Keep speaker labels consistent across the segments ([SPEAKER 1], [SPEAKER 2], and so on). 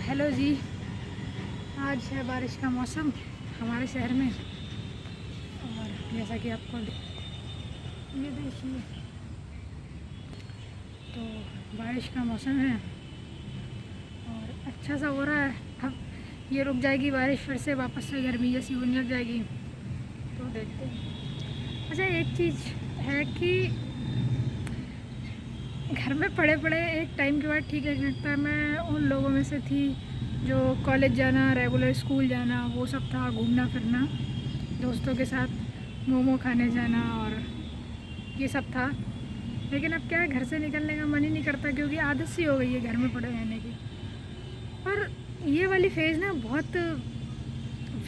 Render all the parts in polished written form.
[SPEAKER 1] Hello जी। आज है बारिश का मौसम हमारे शहर में, और जैसा कि आपको ये देखिए, तो बारिश का मौसम है और अच्छा सा हो रहा है। अब ये रुक जाएगी बारिश, फिर से वापस से गर्मी जैसी होने लग जाएगी, तो देखते हैं। अच्छा, एक चीज़ है कि घर में पड़े पड़े एक टाइम के बाद ठीक लगता है। मैं उन लोगों में से थी जो कॉलेज जाना, रेगुलर स्कूल जाना, वो सब था, घूमना फिरना, दोस्तों के साथ मोमो खाने जाना और ये सब था। लेकिन अब क्या है, घर से निकलने का मन ही नहीं करता, क्योंकि आदत सी हो गई है घर में पड़े रहने की। पर ये वाली फेज़ ना बहुत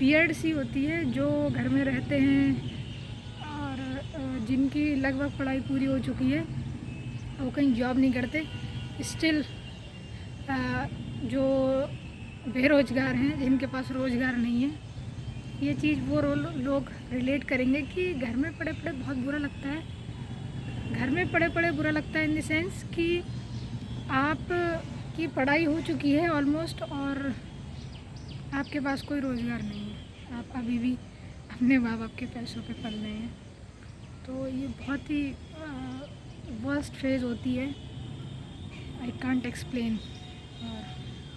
[SPEAKER 1] वियर्ड सी होती है, जो घर में रहते हैं और जिनकी लगभग पढ़ाई पूरी हो चुकी है, वो कहीं जॉब नहीं करते, स्टिल जो बेरोज़गार हैं, जिनके पास रोज़गार नहीं है, ये चीज़ वो लोग रिलेट करेंगे कि घर में पड़े पड़े बहुत बुरा लगता है। घर में पड़े पड़े बुरा लगता है इन द सेंस कि आप की पढ़ाई हो चुकी है ऑलमोस्ट और आपके पास कोई रोज़गार नहीं है, आप अभी भी अपने माँ बाप के पैसों पे पल रहे हैं। तो ये बहुत ही वर्स्ट फेज़ होती है, आई कांट एक्सप्लेन। और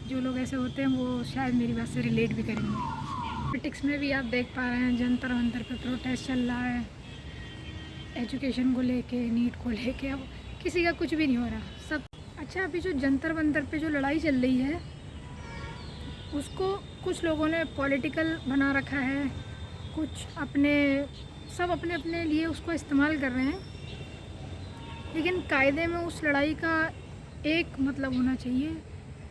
[SPEAKER 1] जो लोग ऐसे होते हैं वो शायद मेरी बात से रिलेट भी करेंगे। पॉलिटिक्स में भी आप देख पा रहे हैं, जंतर मंतर पे प्रोटेस्ट चल रहा है, एजुकेशन को लेके, नीट को लेके। अब किसी का कुछ भी नहीं हो रहा, सब अच्छा। अभी जो जंतर मंतर पे जो लड़ाई चल रही है, उसको कुछ लोगों ने पॉलिटिकल बना रखा है, कुछ सब अपने अपने लिए उसको इस्तेमाल कर रहे हैं। लेकिन कायदे में उस लड़ाई का एक मतलब होना चाहिए,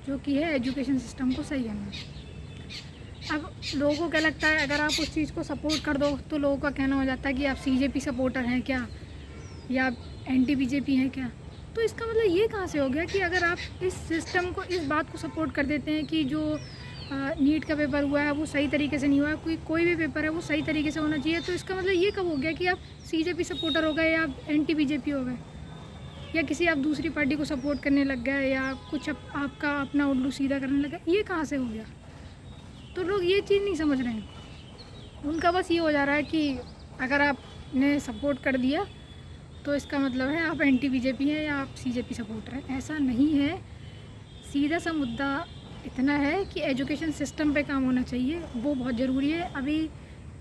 [SPEAKER 1] जो कि है एजुकेशन सिस्टम को सही करना। अब लोगों को क्या लगता है, अगर आप उस चीज़ को सपोर्ट कर दो तो लोगों का कहना हो जाता है कि आप सीजेपी सपोर्टर हैं क्या, या आप एंटी बीजेपी हैं क्या। तो इसका मतलब ये कहाँ से हो गया कि अगर आप इस सिस्टम को, इस बात को सपोर्ट कर देते हैं कि जो नीट का पेपर हुआ है वो सही तरीके से नहीं हुआ है, कोई भी पेपर है वो सही तरीके से होना चाहिए, तो इसका मतलब ये कब हो गया कि आप सीजेपी सपोर्टर हो गए या आप एंटी बीजेपी हो गए, या किसी आप दूसरी पार्टी को सपोर्ट करने लग गए, या कुछ आपका अपना उल्लू सीधा करने लगा। ये कहाँ से हो गया? तो लोग ये चीज़ नहीं समझ रहे हैं। उनका बस ये हो जा रहा है कि अगर आपने सपोर्ट कर दिया तो इसका मतलब है आप एंटी बीजेपी हैं या आप सीजेपी सपोर्टर हैं। ऐसा नहीं है। सीधा सा मुद्दा इतना है कि एजुकेशन सिस्टम पे काम होना चाहिए, वो बहुत ज़रूरी है। अभी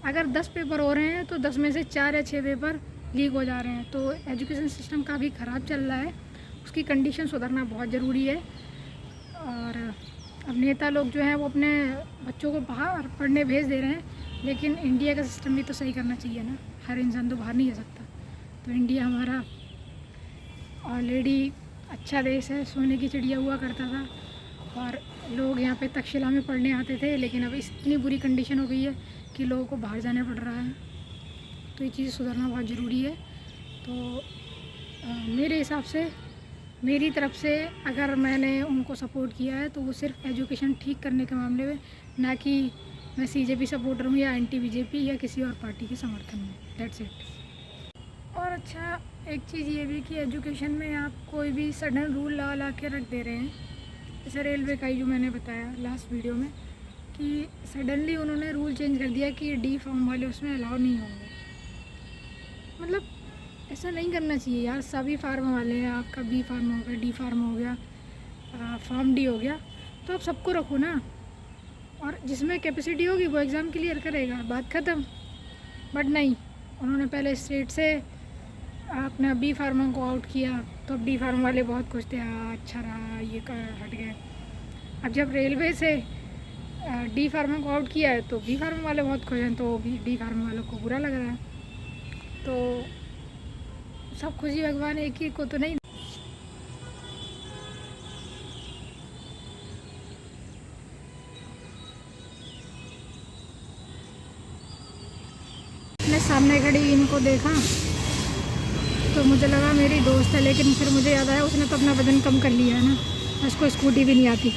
[SPEAKER 1] अगर 10 पेपर हो रहे हैं तो 10 में से 4 या 6 पेपर लीक हो जा रहे हैं, तो एजुकेशन सिस्टम काफ़ी ख़राब चल रहा है, उसकी कंडीशन सुधरना बहुत ज़रूरी है। और अब नेता लोग जो हैं वो अपने बच्चों को बाहर पढ़ने भेज दे रहे हैं, लेकिन इंडिया का सिस्टम भी तो सही करना चाहिए ना। हर इंसान तो बाहर नहीं जा सकता। तो इंडिया हमारा ऑलरेडी अच्छा देश है, सोने की चिड़िया हुआ करता था और लोग यहाँ पे तक्षशिला में पढ़ने आते थे, लेकिन अब इतनी बुरी कंडीशन हो गई है कि लोगों को बाहर जाना पड़ रहा है। तो ये चीज़ सुधरना बहुत ज़रूरी है। तो मेरे हिसाब से, मेरी तरफ से अगर मैंने उनको सपोर्ट किया है तो वो सिर्फ एजुकेशन ठीक करने के मामले में, ना कि मैं सीजेपी सपोर्टर हूँ या एंटी बीजेपी या किसी और पार्टी के समर्थन में। That's it. और अच्छा, एक चीज़ ये भी कि एजुकेशन में आप कोई भी सडन रूल ला के रख दे रहे हैं। जैसे रेलवे का ही जो मैंने बताया लास्ट वीडियो में कि सडनली उन्होंने रूल चेंज कर दिया कि डी फार्म वाले उसमें अलाउ नहीं होंगे। मतलब ऐसा नहीं करना चाहिए यार। सभी फार्म वाले हैं, आपका बी फार्म हो गया, डी फार्म हो गया, फार्म डी हो गया, तो आप सबको रखो ना, और जिसमें कैपेसिटी होगी वो एग्ज़ाम क्लियर करेगा, बात ख़त्म। बट नहीं, उन्होंने पहले स्टेट से अपना बी फार्मा को आउट किया, तो अब डी फार्म वाले बहुत खुश थे, हाँ अच्छा रहा, ये हट गए। अब जब रेलवे से डी फार्मा को आउट किया है तो बी फार्मा वाले बहुत खुश हैं, तो भी डी फार्मा वालों को बुरा लग रहा है। तो सब खुशी भगवान एक ही को तो नहीं। मैं सामने खड़ी इनको देखा तो मुझे लगा मेरी दोस्त है, लेकिन फिर मुझे याद आया उसने तो अपना वजन कम कर लिया है ना, उसको स्कूटी भी नहीं आती।